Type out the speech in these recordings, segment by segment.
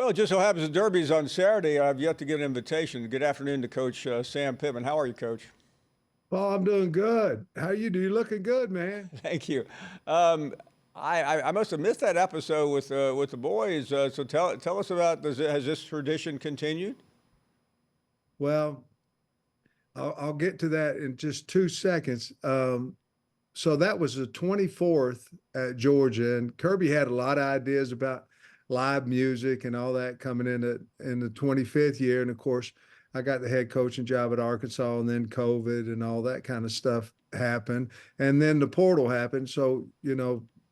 Well, it just so happens the Derby's on Saturday. I've yet to get an invitation. Good afternoon to Coach Sam Pittman. How are you, Coach? Paul, I'm doing good. How you do? You looking good, man. Thank you. Um, I must have missed that episode with the boys. So tell us about has this tradition continued? Well, I'll get to that in just 2 seconds. So that was the 24th at Georgia, and Kirby had a lot of ideas about live music and all that coming in the 25th year. And of course, I got the head coaching job at Arkansas, and then COVID and all that kind of stuff happened, and then the portal happened. So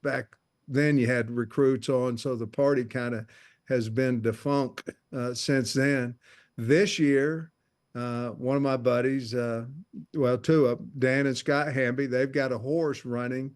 back then you had recruits on, so the party kind of has been defunct since then. This year, one of my buddies, well, two of them, Dan and Scott Hamby, they've got a horse running,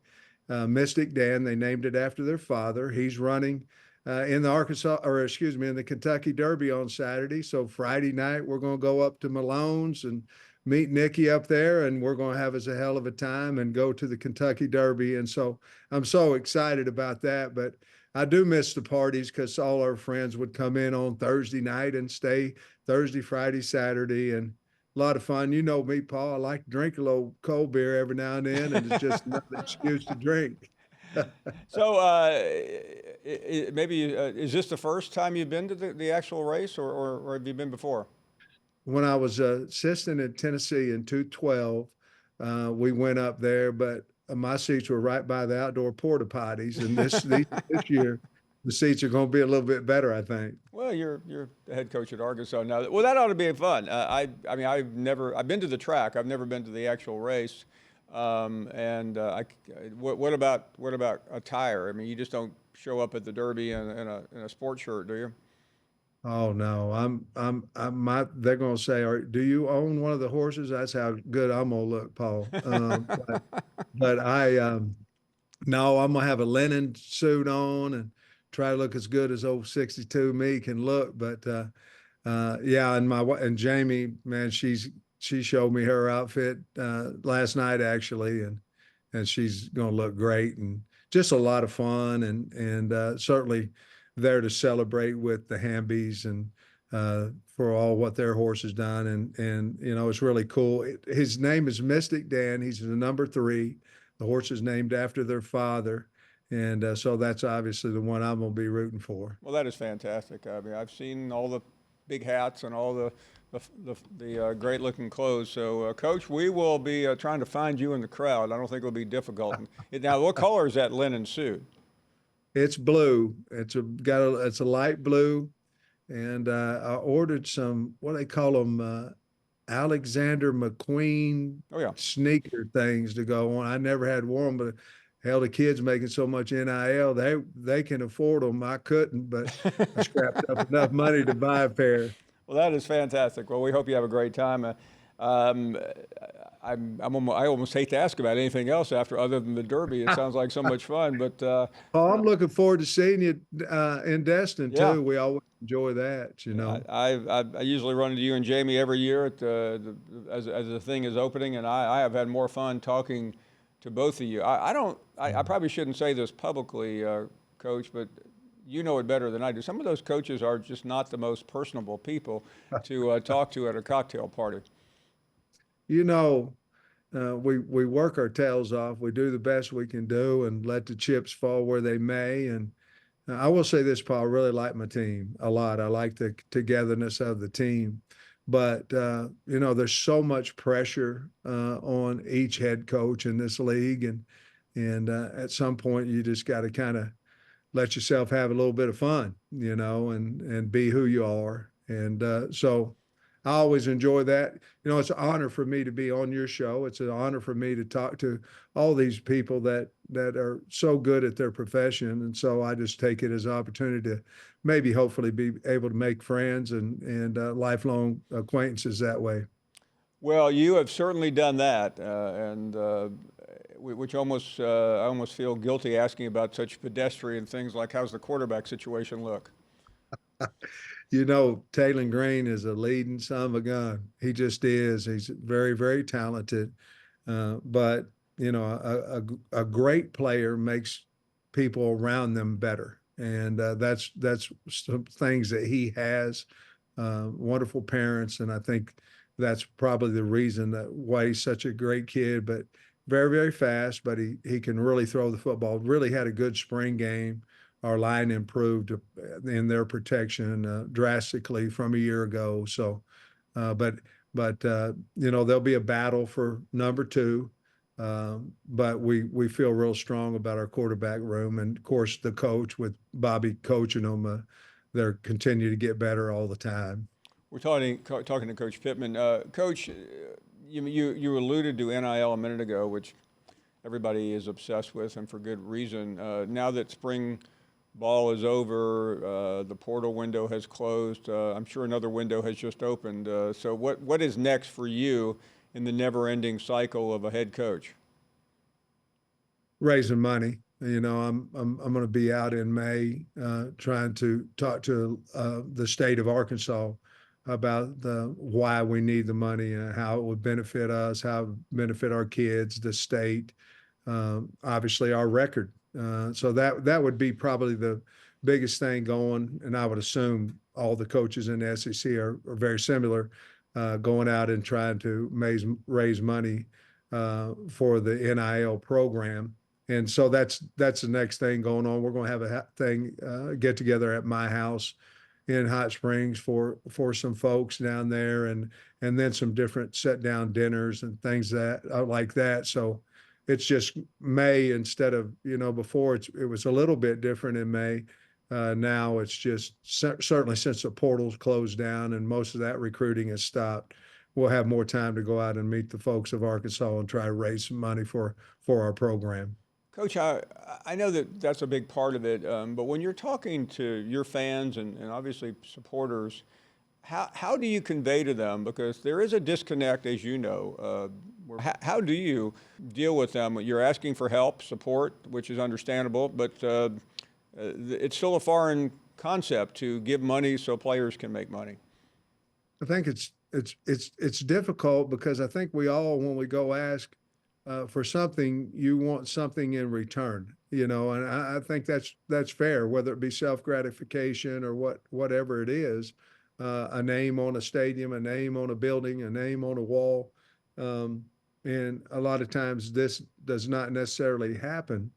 Mystic Dan. They named it after their father. He's running in the Arkansas, or excuse me, in the Kentucky Derby on Saturday. So Friday night, we're going to go up to Malone's and meet Nikki up there, and we're going to have us a hell of a time and go to the Kentucky Derby. And so I'm so excited about that. But I do miss the parties because all our friends would come in on Thursday night and stay Thursday, Friday, Saturday, and a lot of fun. You know me, Paul. I like to drink a little cold beer every now and then, and it's just another excuse to drink. So maybe is this the first time you've been to the actual race, or have you been before? When I was assistant in Tennessee in 212, we went up there, but my seats were right by the outdoor porta potties. And this year, the seats are going to be a little bit better, I think. Well, you're the head coach at Arkansas now. Well, that ought to be fun. I mean I've been to the track. I've never been to the actual race. And what about attire? I mean, you just don't show up at the Derby in a sports shirt, do you? Oh no, they're going to say, do you own one of the horses? That's how good I'm going to look, Paul. But no, I'm going to have a linen suit on and try to look as good as old 62 me can look. But yeah, and Jamie, man, she showed me her outfit last night actually, and she's going to look great and just a lot of fun and certainly there to celebrate with the Hambies and for all what their horse has done and it's really cool. His name is Mystic Dan. He's the number 3. The horse is named after their father. And so that's obviously the one I'm going to be rooting for. Well, that is fantastic. I mean, I've seen all the big hats and all the great looking clothes. So, Coach, we will be trying to find you in the crowd. I don't think it'll be difficult. Now, what color is that linen suit? It's blue. It's a light blue, and I ordered some what they call them Alexander McQueen Oh yeah. sneaker things to go on. I never had one, but hell, the kids making so much NIL, they can afford them. I couldn't, but I scrapped up enough money to buy a pair. Well, that is fantastic. Well, we hope you have a great time. Um, I almost hate to ask about anything else after other than the Derby. It sounds like so much fun, but Oh, I'm looking forward to seeing you in Destin yeah. too. We always enjoy that. I usually run into you and Jamie every year as the thing is opening, and I have had more fun talking to both of you. I probably shouldn't say this publicly, Coach, but you know it better than I do. Some of those coaches are just not the most personable people to talk to at a cocktail party. You know, we work our tails off. We do the best we can do and let the chips fall where they may. And I will say this, Paul, I really like my team a lot. I like the togetherness of the team. But, there's so much pressure on each head coach in this league. And at some point, you just got to kind of let yourself have a little bit of fun, and be who you are. And so I always enjoy that. It's an honor for me to be on your show. It's an honor for me to talk to all these people that are so good at their profession. And so I just take it as an opportunity to maybe hopefully be able to make friends and lifelong acquaintances that way. Well, you have certainly done that, and which I almost feel guilty asking about such pedestrian things like how's the quarterback situation look? Taylor Green is a leading son of a gun. He just is. He's very, very talented. But a great player makes people around them better. And that's some things that he has. Wonderful parents, and I think that's probably the reason that why he's such a great kid. But very, very fast, but he can really throw the football. Really had a good spring game. Our line improved in their protection drastically from a year ago. So, but there'll be a battle for number two. But we feel real strong about our quarterback room, and of course the coach with Bobby coaching them. They're continue to get better all the time. We're talking to Coach Pittman. Coach, you alluded to NIL a minute ago, which everybody is obsessed with, and for good reason. Now that spring ball is over, the portal window has closed. I'm sure another window has just opened. So what is next for you in the never-ending cycle of a head coach? Raising money. I'm going to be out in May trying to talk to the state of Arkansas about why we need the money and how it would benefit us, how it would benefit our kids, the state, obviously our record. So that would be probably the biggest thing going. And I would assume all the coaches in the SEC are very similar, going out and trying to raise money for the NIL program. And so that's the next thing going on. We're going to have get together at my house in Hot Springs for some folks down there, and then some different sit down dinners and things that like that. So it's just May instead of before it was a little bit different in May. Now it's just certainly since the portal's closed down and most of that recruiting has stopped, we'll have more time to go out and meet the folks of Arkansas and try to raise some money for our program. Coach, I know that that's a big part of it, but when you're talking to your fans and obviously supporters, how do you convey to them? Because there is a disconnect, as you know. How do you deal with them? You're asking for help, support, which is understandable, but it's still a foreign concept to give money so players can make money. I think it's difficult because I think we all, when we go ask for something, you want something in return, and I think that's fair, whether it be self-gratification or whatever it is, a name on a stadium, a name on a building, a name on a wall. And a lot of times this does not necessarily happen.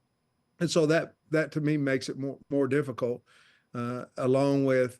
And so that to me makes it more difficult, along with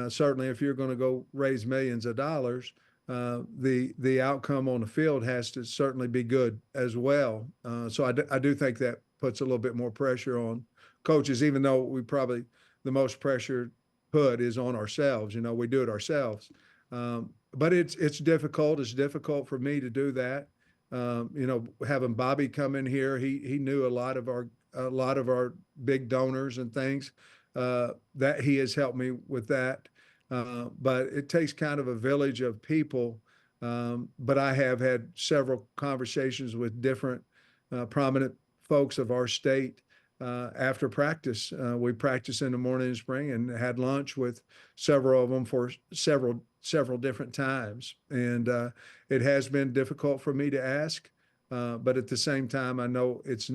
certainly if you're going to go raise millions of dollars, the outcome on the field has to certainly be good as well. So I do think that puts a little bit more pressure on coaches, even though we probably the most pressure put is on ourselves. We do it ourselves. But it's difficult. It's difficult for me to do that. Having Bobby come in here, he knew a lot of our big donors and things, that he has helped me with that. But it takes kind of a village of people. But I have had several conversations with different prominent folks of our state after practice. We practiced in the morning and spring and had lunch with several of them for several different times. And it has been difficult for me to ask. But at the same time, I know it's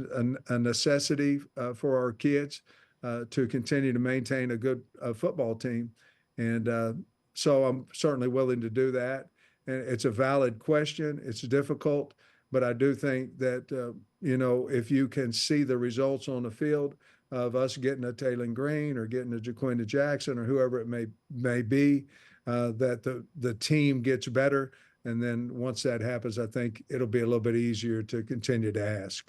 a necessity for our kids to continue to maintain a good football team. And so I'm certainly willing to do that. And it's a valid question. It's difficult, but I do think that, if you can see the results on the field of us getting a Taylor Green or getting a Jaquinda Jackson or whoever it may be, that the team gets better. And then once that happens, I think it'll be a little bit easier to continue to ask.